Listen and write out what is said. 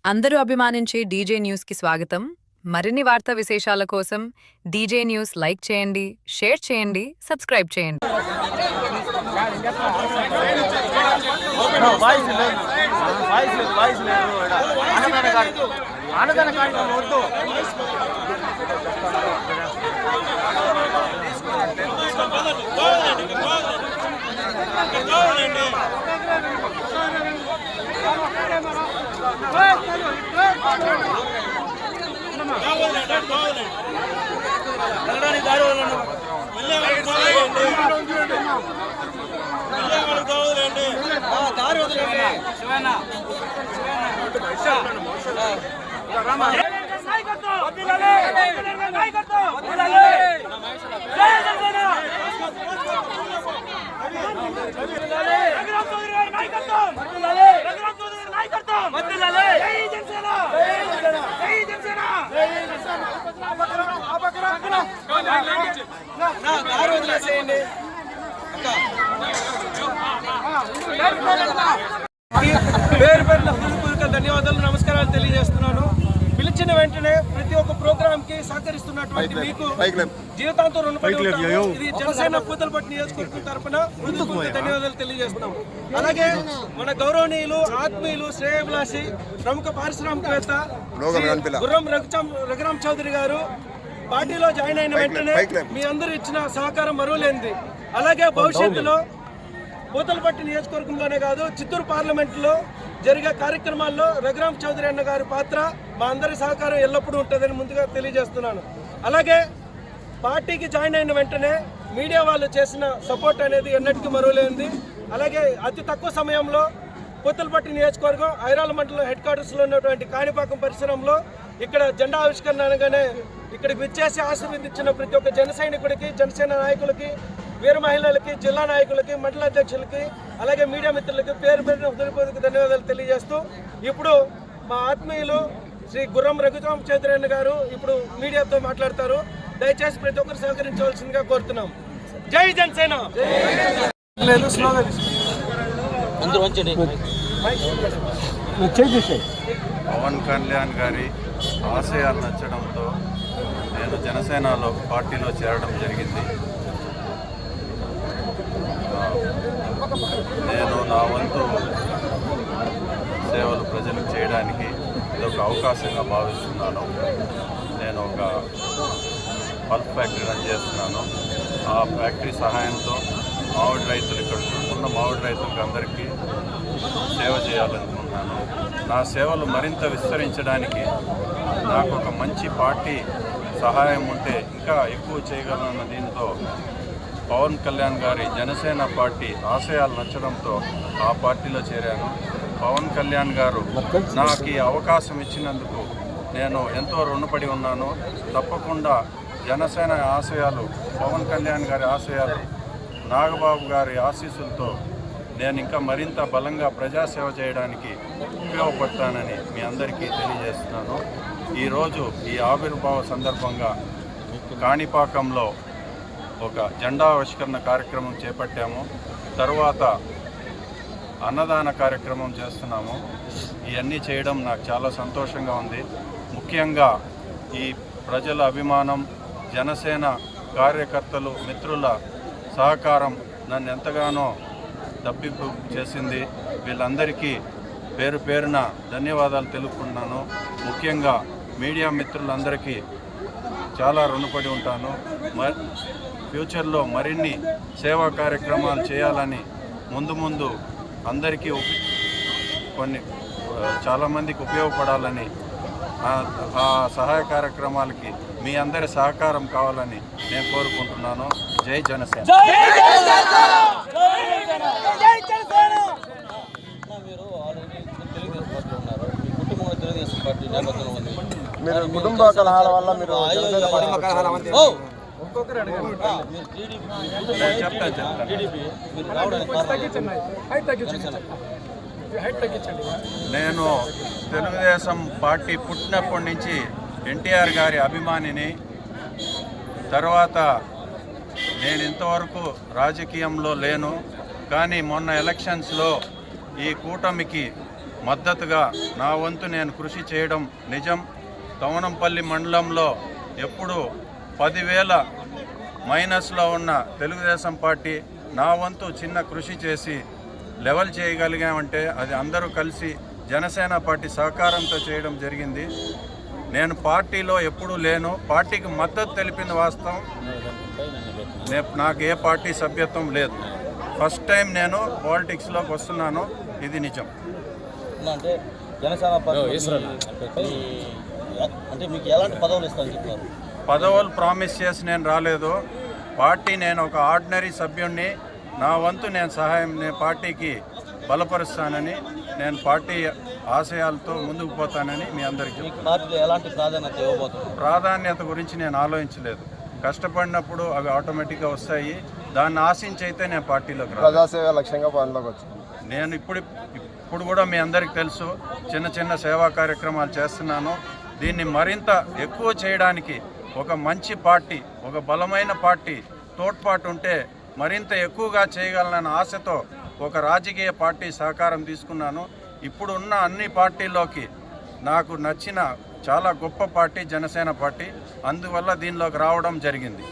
అందరూ అభిమానించే డీజే న్యూస్కి స్వాగతం. మరిన్ని వార్తా విశేషాల కోసం డీజే న్యూస్ లైక్ చేయండి, షేర్ చేయండి, సబ్స్క్రైబ్ చేయండి. పేరు పేరున హృదయపూర్వక ధన్యవాదాలు, నమస్కారాలు తెలియజేస్తున్నాను. పిలిచిన వెంటనే ప్రతి ఒక్క ప్రోగ్రామ్ కి సహకరిస్తున్నటువంటి మీకు జీవితాంతం రుణపడి ఉంటాము. ఇది జనసేన పూతలపట్టు నియోజకవర్గం తరఫున హృదయపూర్వక ధన్యవాదాలు తెలియజేస్తున్నాం. అలాగే మన గౌరవనీయులు, ఆత్మీయులు, శ్రేయభిలాషి, ప్రముఖ పారిశ్రామికవేత్త గుర్రం రఘురామ్ చౌదరి గారు పార్టీలో జాయిన్ అయిన వెంటనే మీ అందరూ ఇచ్చిన సహకారం మరువలేనిది. అలాగే భవిష్యత్తులో పూతలపట్టు నియోజకవర్గంలోనే కాదు, చిత్తూరు పార్లమెంటులో జరిగే కార్యక్రమాల్లో రఘురామ్ చౌదరి అన్న గారి పాత్ర, మా అందరి సహకారం ఎల్లప్పుడూ ఉంటుందని ముందుగా తెలియజేస్తున్నాను. అలాగే పార్టీకి జాయిన్ అయిన వెంటనే మీడియా వాళ్ళు చేసిన సపోర్ట్ అనేది ఎన్నటికీ మరువలేనిది. అలాగే అతి తక్కువ సమయంలో పూతలపట్టు నియోజకవర్గం ఐరాల మండలం హెడ్ క్వార్టర్స్లో ఉన్నటువంటి కాణిపాకం పరిసరంలో ఇక్కడ జెండా ఆవిష్కరణ అనగానే ఇక్కడికి విచ్చేసి ఆశీర్వదించిన ప్రతి ఒక్క జన సైనికుడికి, జనసేన నాయకులకి, వీర మహిళలకి, జిల్లా నాయకులకి, మండల అధ్యక్షులకి, అలాగే మీడియా మిత్రులకి పేరు పేరున హృదయపూర్వక ధన్యవాదాలు తెలియజేస్తూ ఇప్పుడు మా ఆత్మీయులు శ్రీ గుర్రం రఘురామ్ చౌదరి గారు ఇప్పుడు మీడియాతో మాట్లాడతారు. దయచేసి ప్రతి ఒక్కరు సహకరించవలసిందిగా కోరుతున్నాం. జై జనసేన. పవన్ కళ్యాణ్ గారి ఆశయాలు నచ్చడంతో నేను జనసేనలో పార్టీలో చేరడం జరిగింది. నేను నా వంతు సేవలు ప్రజలకు చేయడానికి ఇదొక అవకాశంగా భావిస్తున్నాను. నేను ఒక పల్ప్ ఫ్యాక్టరీ రన్ చేస్తున్నాను. ఆ ఫ్యాక్టరీ సహాయంతో మామిడి రైతులు, ఇక్కడ ఉన్న మామిడి రైతులకు అందరికీ సేవ చేయాలనుకుంటున్నాను. నా సేవలు మరింత విస్తరించడానికి నాకు ఒక మంచి పార్టీ సహాయం ఉంటే ఇంకా ఎక్కువ చేయగలనన్న దీంతో పవన్ కళ్యాణ్ గారి జనసేన పార్టీ ఆశయాలు నచ్చడంతో ఆ పార్టీలో చేరాను. పవన్ కళ్యాణ్ గారు నాకు ఈ అవకాశం ఇచ్చినందుకు నేను ఎంతో రుణపడి ఉన్నాను. తప్పకుండా జనసేన ఆశయాలు, పవన్ కళ్యాణ్ గారి ఆశయాలు, నాగబాబు గారి ఆశీస్సులతో నేను ఇంకా మరింత బలంగా ప్రజాసేవ చేయడానికి ఉపయోగపడతానని మీ అందరికీ తెలియజేస్తున్నాను. ఈరోజు ఈ ఆవిర్భావ సందర్భంగా కాణిపాకంలో ఒక జెండా ఆవిష్కరణ కార్యక్రమం చేపట్టాము. తరువాత అన్నదాన కార్యక్రమం చేస్తున్నాము. ఇవన్నీ చేయడం నాకు చాలా సంతోషంగా ఉంది. ముఖ్యంగా ఈ ప్రజల అభిమానం, జనసేన కార్యకర్తలు, మిత్రుల సహకారం నన్ను ఎంతగానో తప్పింపు చేసింది. వీళ్ళందరికీ పేరు పేరున ధన్యవాదాలు తెలుపుకుంటున్నాను. ముఖ్యంగా మీడియా మిత్రులందరికీ చాలా రుణపడి ఉంటాను. ఫ్యూచర్లో మరిన్ని సేవా కార్యక్రమాలు చేయాలని ముందు అందరికీ చాలామందికి ఉపయోగపడాలని, ఆ సహాయ కార్యక్రమాలకి మీ అందరి సహకారం కావాలని నేను కోరుకుంటున్నాను. జై జనసేన. మీరు కుటుంబ కలహాల వల్ల మీరు నేను తెలుగుదేశం పార్టీ పుట్టినప్పటి నుంచి ఎన్టీఆర్ గారి అభిమానిని. తర్వాత నేను ఇంతవరకు రాజకీయంలో లేను, కానీ మొన్న ఎలక్షన్స్లో ఈ కూటమికి మద్దతుగా నా వంతు నేను కృషి చేయడం నిజం. తవనంపల్లి మండలంలో ఎప్పుడు 10,000 మైనస్లో ఉన్న తెలుగుదేశం పార్టీ నా వంతు చిన్న కృషి చేసి లెవెల్ చేయగలిగామంటే అది అందరూ కలిసి జనసేన పార్టీ సహకారంతో చేయడం జరిగింది. నేను పార్టీలో ఎప్పుడూ లేను, పార్టీకి మద్దతు తెలిపిన వాస్తవం. నాకు ఏ పార్టీ సభ్యత్వం లేదు. ఫస్ట్ టైం నేను పాలిటిక్స్లోకి వస్తున్నాను, ఇది నిజం. అంటే జనసేన పార్టీ అంటే మీకు ఎలాంటి పదవులు ఇస్తారని చెప్తున్నారు? పదవులు ప్రామిస్ చేసి నేను రాలేదు. పార్టీ నేను ఒక ఆర్డినరీ సభ్యుడిని. నా వంతు నేను సహాయం పార్టీకి బలపరుస్తానని, నేను పార్టీ ఆశయాలతో ముందుకు పోతానని మీ అందరికీ పార్టీలో ఎలాంటి ప్రాధాన్యత ఇవ్వబోతున్నారు? ప్రాధాన్యత గురించి నేను ఆలోచించలేదు. కష్టపడినప్పుడు అవి ఆటోమేటిక్గా వస్తాయి. దాన్ని ఆశించి అయితే నేను పార్టీలోకి రాను. ప్రజాసేవ లక్ష్యంగా పాలనలోకి వచ్చాను. నేను ఇప్పుడు కూడా మీ అందరికీ తెలుసు, చిన్న చిన్న సేవా కార్యక్రమాలు చేస్తున్నాను. దీన్ని మరింత ఎక్కువ చేయడానికి ఒక మంచి పార్టీ, ఒక బలమైన పార్టీ తోడ్పాటు ఉంటే మరింత ఎక్కువగా చేయగలనన్న ఆశతో ఒక రాజకీయ పార్టీ సహకారం తీసుకున్నాను. ఇప్పుడు ఉన్న అన్ని పార్టీల్లోకి నాకు నచ్చిన చాలా గొప్ప పార్టీ జనసేన పార్టీ. అందువల్ల దీనిలోకి రావడం జరిగింది.